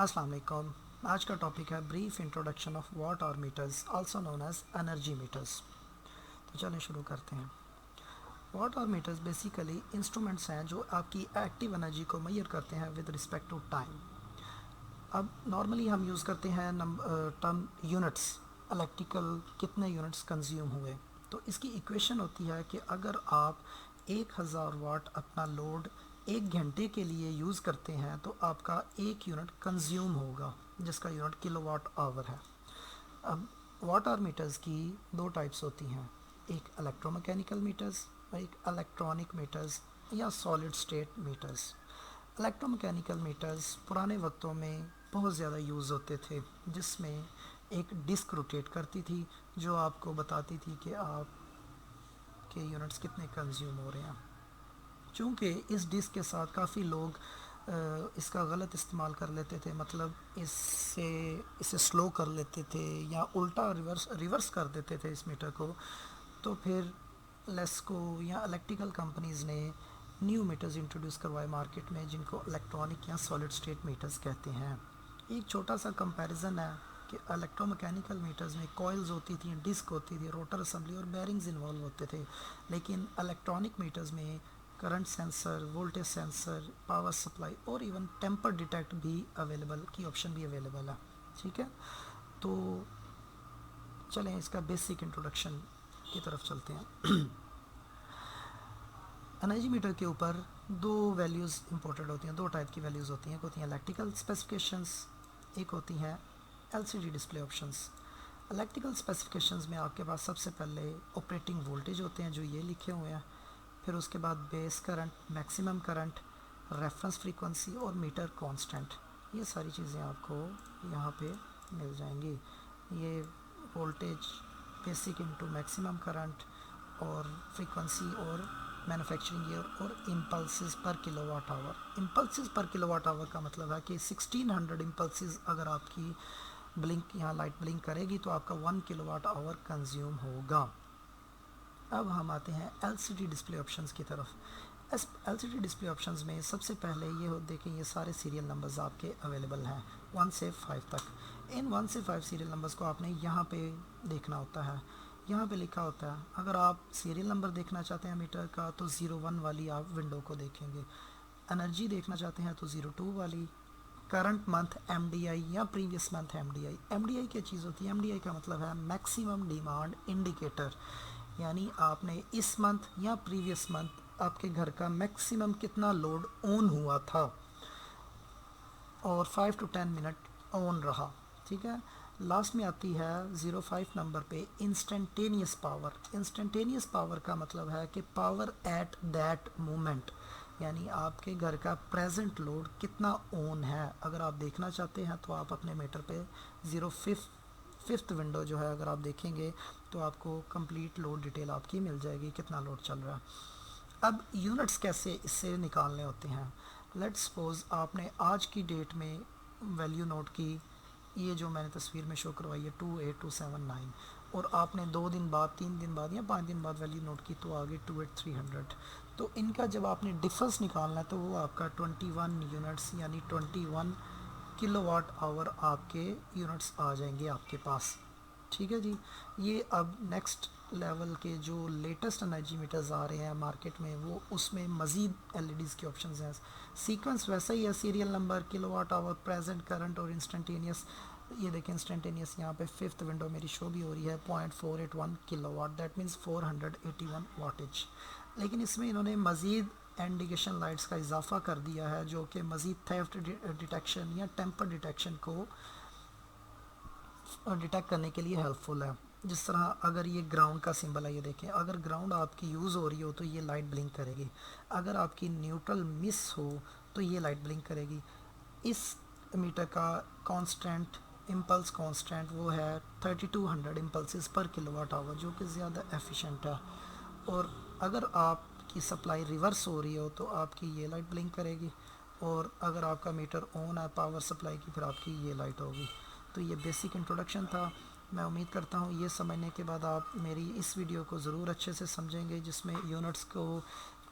अस्सलाम वालेकुम। आज का टॉपिक है brief introduction of watt hour meters also known as energy meters. तो चलें शुरू करते हैं। Watt hour meters basically instruments हैं जो आपकी एक्टिव एनर्जी को मेजर करते हैं विद रिस्पेक्ट टू टाइम। अब नॉर्मली हम यूज़ करते हैं टर्म यूनिट्स, इलेक्ट्रिकल कितने यूनिट्स कंज्यूम हुए। तो इसकी इक्वेशन होती है कि अगर आप 1000 वाट अपना लोड 1 घंटे के लिए यूज़ करते हैं तो आपका 1 यूनिट कंज्यूम होगा, जिसका यूनिट किलोवाट आवर है। अब वाट आवर मीटर्स की दो टाइप्स होती हैं, एक इलेक्ट्रोमैकेनिकल मीटर्स और एक इलेक्ट्रॉनिक मीटर्स या solid state meters. Electromechanical meters पुराने वक्तों में बहुत ज़्यादा यूज़ होते थे, जिसमें एक डिस्क रोटेट करती थी जो आपको बताती थी कि आपके यूनिट्स कितने कंज्यूम हो रहे हैं। चूँकि इस डिस्क के साथ काफ़ी लोग इसका गलत इस्तेमाल कर लेते थे, मतलब इसे स्लो कर लेते थे या उल्टा रिवर्स कर देते थे इस मीटर को। तो फिर लेस्को या इलेक्ट्रिकल कंपनीज़ ने न्यू मीटर्स इंट्रोड्यूस करवाए मार्केट में, जिनको इलेक्ट्रॉनिक या सॉलिड स्टेट मीटर्स कहते हैं। एक छोटा सा कंपैरिजन है कि इलेक्ट्रोमैकेनिकल मीटर्स में कॉइल्स होती थी, डिस्क होती थी, रोटर असेंबली और बेरिंग्स इन्वॉल्व होते थे। लेकिन इलेक्ट्रॉनिक मीटर्स में current sensor, voltage sensor, power supply और इवन टेम्पर डिटेक्ट भी अवेलेबल की ऑप्शन भी अवेलेबल है। ठीक है, तो चलें इसका बेसिक इंट्रोडक्शन की तरफ चलते हैं। एनर्जी मीटर के ऊपर दो वैल्यूज़ इंपॉर्टेंट होती हैं, दो टाइप की वैल्यूज़ होती हैं। एक होती हैं इलेक्ट्रिकल स्पेसिफिकेशंस, एक होती हैं LCD display options. Electrical specifications में आपके पास सबसे पहले ऑपरेटिंग वोल्टेज होते हैं जो ये लिखे हुए हैं, फिर उसके बाद base current, maximum current, reference frequency और मीटर कांस्टेंट। ये सारी चीज़ें आपको यहाँ पे मिल जाएंगी। ये voltage basic into maximum current और फ्रीक्वेंसी और मैन्युफैक्चरिंग ईयर और इम्पल्सिस पर किलोवाट आवर। इम्पल्सिस पर किलोवाट आवर का मतलब है कि 1600 इम्पल्सिस अगर आपकी ब्लिंक यहाँ लाइट ब्लिंक करेगी तो आपका 1 किलोवाट आवर कंज्यूम होगा। अब हम आते हैं एलसीडी डिस्प्ले ऑप्शंस की तरफ। इस एलसीडी डिस्प्ले ऑप्शंस में सबसे पहले ये हो देखें, ये सारे सीरियल नंबर्स आपके अवेलेबल हैं 1 से 5 तक। इन 1 से 5 सीरियल नंबर्स को आपने यहाँ पे देखना होता है। यहाँ पे लिखा होता है, अगर आप सीरियल नंबर देखना चाहते हैं मीटर का तो 01 वाली आप विंडो को देखेंगे। एनर्जी देखना चाहते हैं तो 02 वाली। करंट मंथ एमडीआई या प्रीवियस मंथ एमडीआई। एमडीआई क्या चीज़ होती है? एमडीआई का मतलब है मैक्सिमम डिमांड इंडिकेटर, यानी आपने इस मंथ या प्रीवियस मंथ आपके घर का मैक्सिमम कितना लोड ऑन हुआ था और 5 to 10 मिनट ऑन रहा। ठीक है, लास्ट में आती है 05 नंबर पे इंस्टेंटेनियस पावर। इंस्टेंटेनियस पावर का मतलब है कि पावर एट दैट मोमेंट, यानी आपके घर का प्रेजेंट लोड कितना ऑन है। अगर आप देखना चाहते हैं तो आप अपने मीटर पे 05th विंडो जो है अगर आप देखेंगे तो आपको कंप्लीट लोड डिटेल आपकी मिल जाएगी, कितना लोड चल रहा है। अब यूनिट्स कैसे इससे निकालने होते हैं। लेट्स सपोज आपने आज की डेट में वैल्यू नोट की, ये जो मैंने तस्वीर में शो करवाई है 28279, और आपने 2 दिन बाद, 3 दिन बाद या 5 दिन बाद वैल्यू नोट की तो आगे 28300। तो इनका जब आपने डिफरेंस निकालना है तो वो आपका 21 यूनिट्स यानी 21 किलोवाट आवर आपके यूनिट्स आ जाएंगे आपके पास। ठीक है जी। ये अब नेक्स्ट लेवल के जो लेटेस्ट एनर्जी मीटर्स आ रहे हैं मार्केट में, वो उसमें मज़ीद एलईडीज़ के ऑप्शंस हैं। सीक्वेंस वैसा ही है, serial number, kilowatt hour, present current और इंस्टेंटेनियस। ये देखें इंस्टेंटेनियस यहाँ पे 5th विंडो मेरी शो भी हो रही है 0.481 किलोवाट, दैट मीन्स 481 वाटेज। लेकिन इसमें इन्होंने मज़ीद इंडिकेशन लाइट्स का इजाफा कर दिया है जो कि मज़ीद थेफ्ट डिटेक्शन या टेम्पर डिटेक्शन को डिटेक्ट करने के लिए हेल्पफुल है। जिस तरह अगर ये ग्राउंड का सिंबल है, ये देखें, अगर ग्राउंड आपकी यूज़ हो रही हो तो ये लाइट ब्लिंक करेगी। अगर आपकी न्यूट्रल मिस हो तो ये लाइट ब्लिंक करेगी। इस मीटर का कांस्टेंट इम्पल्स कांस्टेंट वो है 3200 इम्पल्सिस पर किलोवाट आवर, जो कि ज़्यादा एफिशिएंट है। और अगर आपकी सप्लाई रिवर्स हो रही हो तो आपकी ये लाइट ब्लिंक करेगी, और अगर आपका मीटर ऑन है पावर सप्लाई की फिर आपकी ये लाइट होगी। तो ये बेसिक इंट्रोडक्शन था। मैं उम्मीद करता हूँ ये समझने के बाद आप मेरी इस वीडियो को ज़रूर अच्छे से समझेंगे, जिसमें यूनिट्स को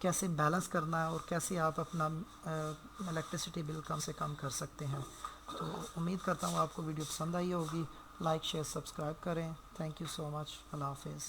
कैसे बैलेंस करना है और कैसे आप अपना इलेक्ट्रिसिटी बिल कम से कम कर सकते हैं। तो उम्मीद करता हूँ आपको वीडियो पसंद आई होगी। लाइक शेयर सब्सक्राइब करें। Thank you so much. अल्लाह हाफिज़।